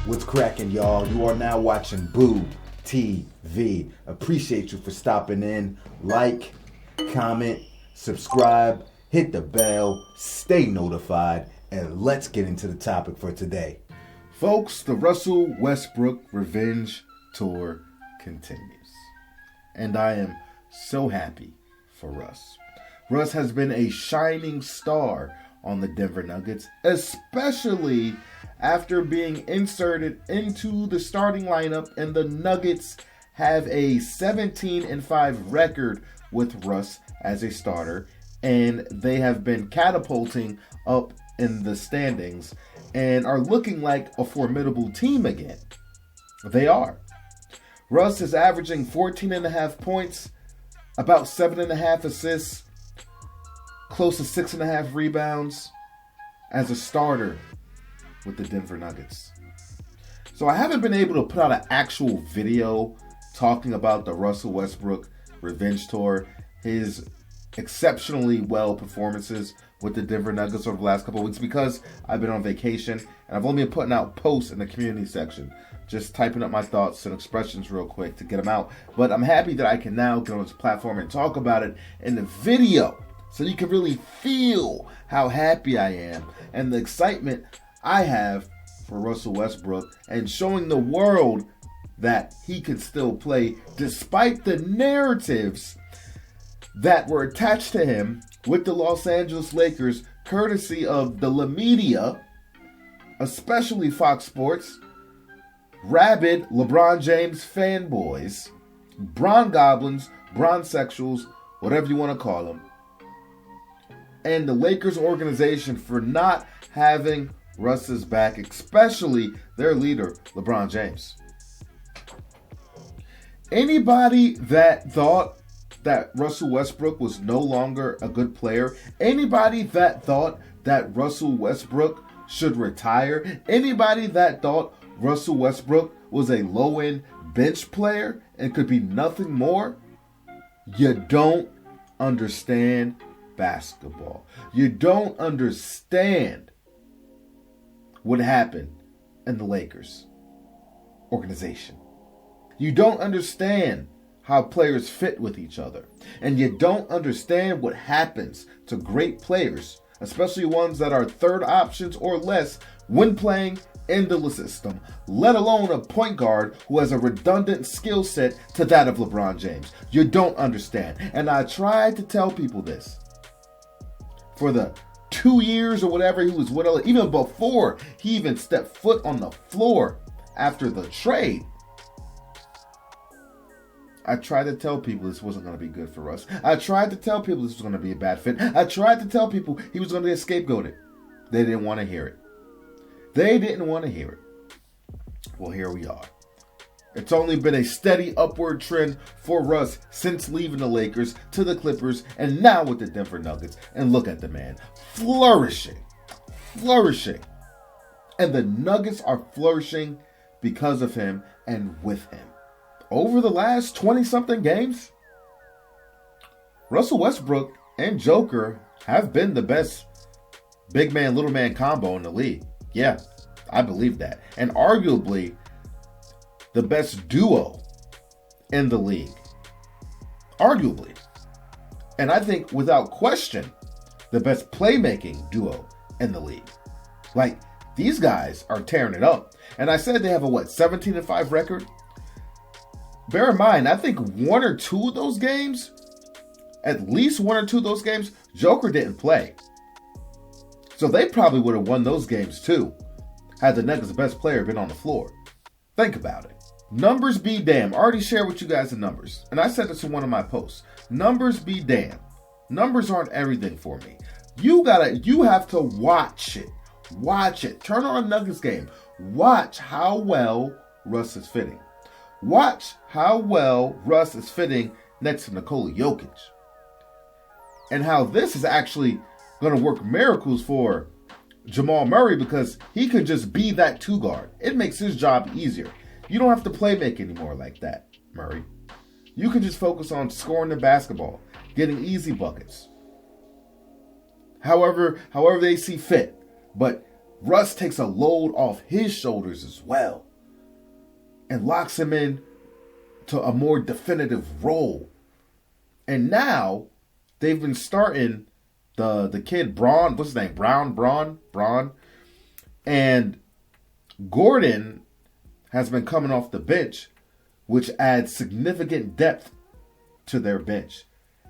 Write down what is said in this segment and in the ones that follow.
What's cracking, y'all? You are now watching Boo TV. Appreciate you for stopping in. Like, comment, subscribe, hit the bell, stay notified, and let's get into the topic for today. Folks, the Russell Westbrook Revenge Tour continues. And I am so happy for Russ. Russ has been a shining star on the Denver Nuggets, especially after being inserted into the starting lineup, and the Nuggets have a 17-5 record with Russ as a starter, and they have been catapulting up in the standings and are looking like a formidable team again. They are. Russ is averaging 14.5 points, about 7.5 assists, close to 6.5 rebounds as a starter with the Denver Nuggets. So I haven't been able to put out an actual video talking about the Russell Westbrook Revenge Tour, his exceptionally well performances with the Denver Nuggets over the last couple of weeks, because I've been on vacation and I've only been putting out posts in the community section, just typing up my thoughts and expressions real quick to get them out. But I'm happy that I can now get on this platform and talk about it in the video, so you can really feel how happy I am and the excitement I have for Russell Westbrook, and showing the world that he can still play despite the narratives that were attached to him with the Los Angeles Lakers, courtesy of the La Media, especially Fox Sports, rabid LeBron James fanboys, Bron Goblins, Bronsexuals, whatever you want to call them, and the Lakers organization for not having Russ's back, especially their leader, LeBron James. Anybody that thought that Russell Westbrook was no longer a good player, anybody that thought that Russell Westbrook should retire, anybody that thought Russell Westbrook was a low-end bench player and could be nothing more, you don't understand basketball. You don't understand what happened in the Lakers organization. You don't understand how players fit with each other. And you don't understand what happens to great players, especially ones that are third options or less, when playing in the system, let alone a point guard who has a redundant skill set to that of LeBron James. You don't understand. And I tried to tell people this for the 2 years or whatever he was with, even before he even stepped foot on the floor after the trade. I tried to tell people this wasn't going to be good for us. I tried to tell people this was going to be a bad fit. I tried to tell people he was going to get scapegoated. They didn't want to hear it. They didn't want to hear it. Well, here we are. It's only been a steady upward trend for Russ since leaving the Lakers to the Clippers and now with the Denver Nuggets. And look at the man, flourishing. And the Nuggets are flourishing because of him and with him. Over the last 20-something games, Russell Westbrook and Joker have been the best big man, little man combo in the league. Yeah, I believe that. And arguably the best duo in the league. Arguably. And I think without question, the best playmaking duo in the league. Like, these guys are tearing it up. And I said they have a 17-5 record? Bear in mind, I think one or two of those games, at least one or two of those games, Joker didn't play. So they probably would have won those games too, had the Nuggets' best player been on the floor. Think about it. Numbers be damned. I already shared with you guys the numbers. And I said this in one of my posts. Numbers be damned. Numbers aren't everything for me. You have to watch it. Watch it. Turn on a Nuggets game. Watch how well Russ is fitting. Watch how well Russ is fitting next to Nikola Jokic. And how this is actually going to work miracles for Jamal Murray, because he could just be that two guard. It makes his job easier. You don't have to play make anymore like that, Murray. You can just focus on scoring the basketball, getting easy buckets. However they see fit. But Russ takes a load off his shoulders as well and locks him in to a more definitive role. And now they've been starting the kid Braun, what's his name? Braun. And Gordon has been coming off the bench, which adds significant depth to their bench.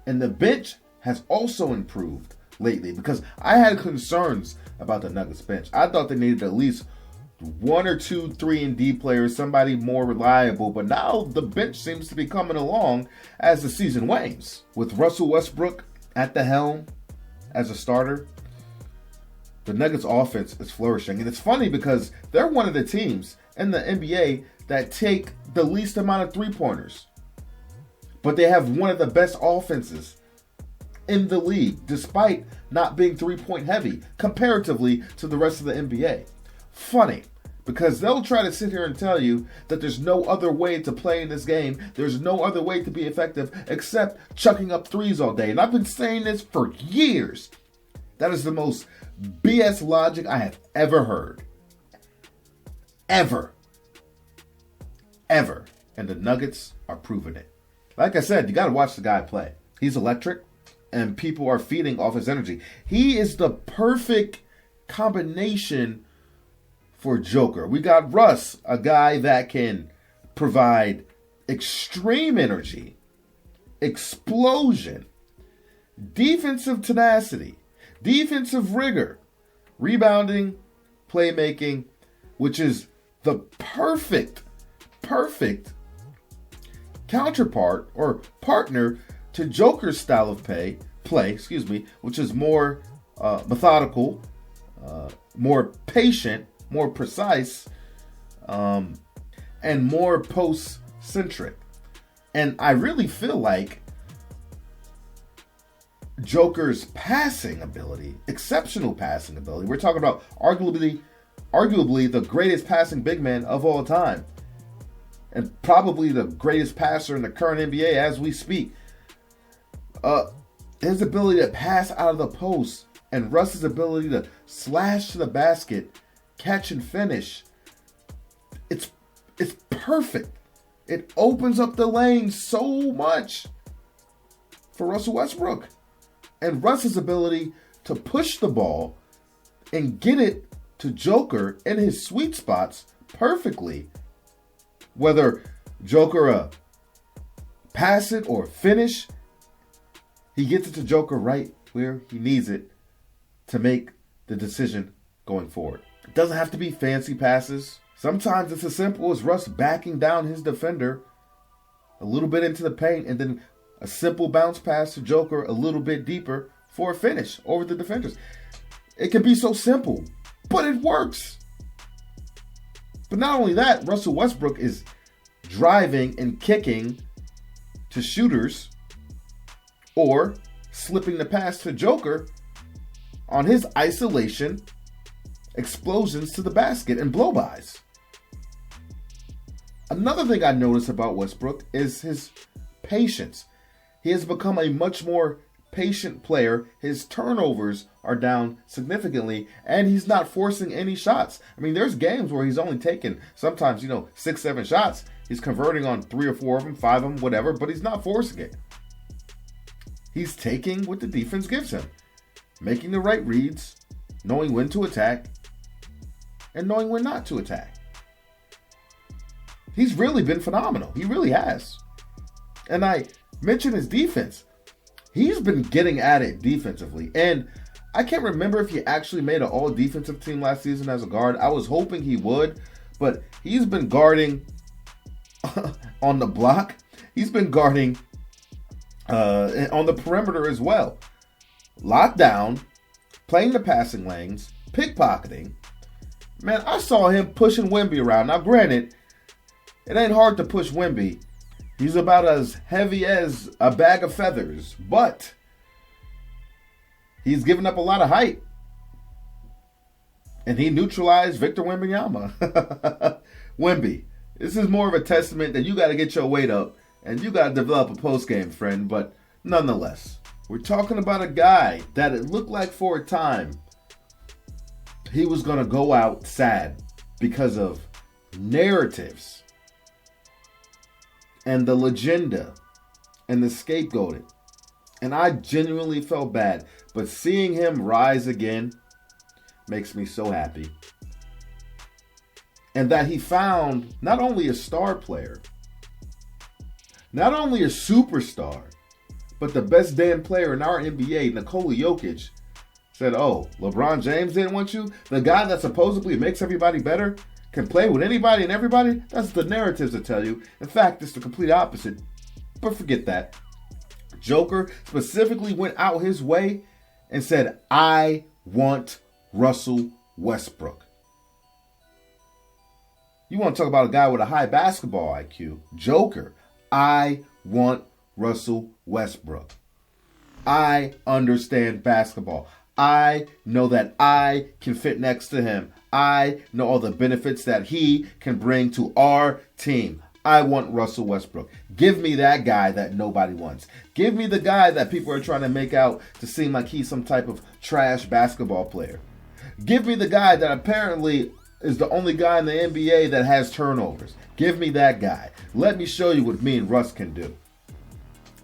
And the bench has also improved lately because I had concerns about the Nuggets bench. I thought they needed at least 1 or 2 3-and-D players, somebody more reliable. But now the bench seems to be coming along as the season wanes. With Russell Westbrook at the helm as a starter, the Nuggets offense is flourishing. And it's funny because they're one of the teams in the NBA that take the least amount of three-pointers. But they have one of the best offenses in the league, despite not being three-point heavy comparatively to the rest of the NBA. Funny, because they'll try to sit here and tell you that there's no other way to play in this game. There's no other way to be effective except chucking up threes all day. And I've been saying this for years. That is the most BS logic I have ever heard. Ever. And the Nuggets are proving it. Like I said, you got to watch the guy play. He's electric, and people are feeding off his energy. He is the perfect combination for Joker. We got Russ, a guy that can provide extreme energy, explosion, defensive tenacity, defensive rigor, rebounding, playmaking, which is the perfect counterpart or partner to Joker's style of play, which is more methodical, more patient, more precise, and more post-centric. And I really feel like Joker's passing ability, exceptional passing ability, we're talking about arguably the greatest passing big man of all time, and probably the greatest passer in the current NBA as we speak. His ability to pass out of the post and Russ's ability to slash to the basket, catch and finish. It's perfect. It opens up the lane so much for Russell Westbrook. And Russ's ability to push the ball and get it to Joker in his sweet spots perfectly. Whether Joker pass it or finish, he gets it to Joker right where he needs it to make the decision going forward. It doesn't have to be fancy passes. Sometimes it's as simple as Russ backing down his defender a little bit into the paint and then a simple bounce pass to Joker a little bit deeper for a finish over the defenders. It can be so simple, but it works. But not only that, Russell Westbrook is driving and kicking to shooters or slipping the pass to Joker on his isolation explosions to the basket and blow-bys. Another thing I noticed about Westbrook is his patience. He has become a much more patient player. His turnovers are down significantly, and he's not forcing any shots. I mean, there's games where he's only taking sometimes, 6, 7 shots. He's converting on 3 or 4 of them, 5 of them, whatever, but he's not forcing it. He's taking what the defense gives him, making the right reads, knowing when to attack, and knowing when not to attack. He's really been phenomenal. He really has. And I mentioned his defense. He's been getting at it defensively. And I can't remember if he actually made an all-defensive team last season as a guard. I was hoping he would, but he's been guarding on the block. He's been guarding on the perimeter as well. Locked down, playing the passing lanes, pickpocketing. Man, I saw him pushing Wemby around. Now, granted, it ain't hard to push Wemby. He's about as heavy as a bag of feathers, but he's given up a lot of height. And he neutralized Victor Wembanyama. Wemby, this is more of a testament that you got to get your weight up and you got to develop a post-game, friend. But nonetheless, we're talking about a guy that it looked like for a time he was going to go out sad because of narratives and the legenda and the scapegoating. And I genuinely felt bad. But seeing him rise again makes me so happy. And that he found not only a star player, not only a superstar, but the best damn player in our NBA, Nikola Jokic, said, oh, LeBron James didn't want you? The guy that supposedly makes everybody better can play with anybody and everybody? That's the narratives that tell you. In fact, it's the complete opposite. But forget that. Joker specifically went out his way and said, I want Russell Westbrook. You want to talk about a guy with a high basketball IQ? Joker, I want Russell Westbrook. I understand basketball. I know that I can fit next to him. I know all the benefits that he can bring to our team. I want Russell Westbrook. Give me that guy that nobody wants. Give me the guy that people are trying to make out to seem like he's some type of trash basketball player. Give me the guy that apparently is the only guy in the NBA that has turnovers. Give me that guy. Let me show you what me and Russ can do.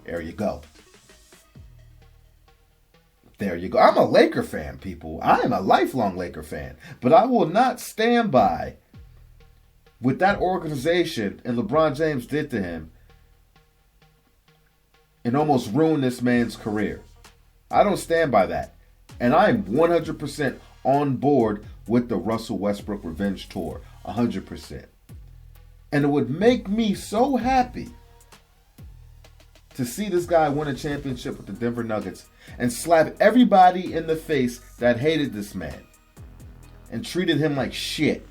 There you go. There you go. I'm a Laker fan, people. I am a lifelong Laker fan. But I will not stand by what that organization and LeBron James did to him and almost ruined this man's career. I don't stand by that. And I am 100% on board with the Russell Westbrook Revenge Tour. 100%. And it would make me so happy to see this guy win a championship with the Denver Nuggets and slap everybody in the face that hated this man and treated him like shit.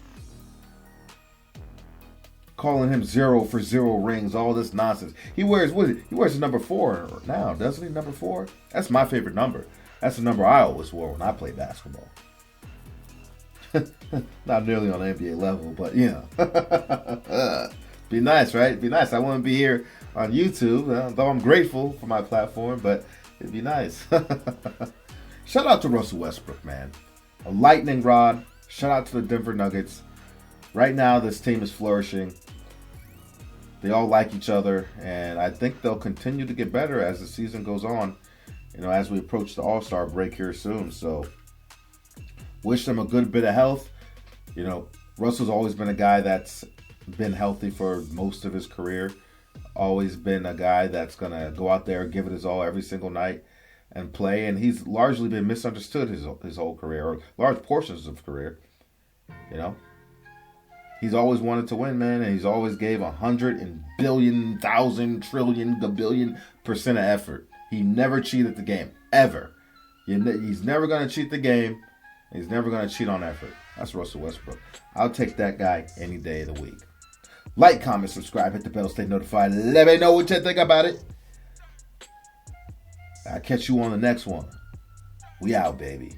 Calling him 0 for 0 rings, all this nonsense. He wears, what is it? He wears the number 4 now, doesn't he? Number 4? That's my favorite number. That's the number I always wore when I played basketball. Not nearly on the NBA level, but you know. Be nice, right? Be nice. I wouldn't be here on YouTube, though I'm grateful for my platform, but it'd be nice. Shout out to Russell Westbrook, man. A lightning rod. Shout out to the Denver Nuggets. Right now, this team is flourishing. They all like each other, and I think they'll continue to get better as the season goes on, you know, as we approach the All-Star break here soon. So, wish them a good bit of health. You know, Russell's always been a guy that's been healthy for most of his career. Always been a guy that's going to go out there, give it his all every single night and play. And he's largely been misunderstood his whole career, or large portions of his career. You know, he's always wanted to win, man. And he's always gave 100 billion, 1,000, trillion, gabillion% of effort. He never cheated the game, ever. He's never going to cheat the game. He's never going to cheat on effort. That's Russell Westbrook. I'll take that guy any day of the week. Like, comment, subscribe, hit the bell, stay notified. Let me know what you think about it. I'll catch you on the next one. We out, baby.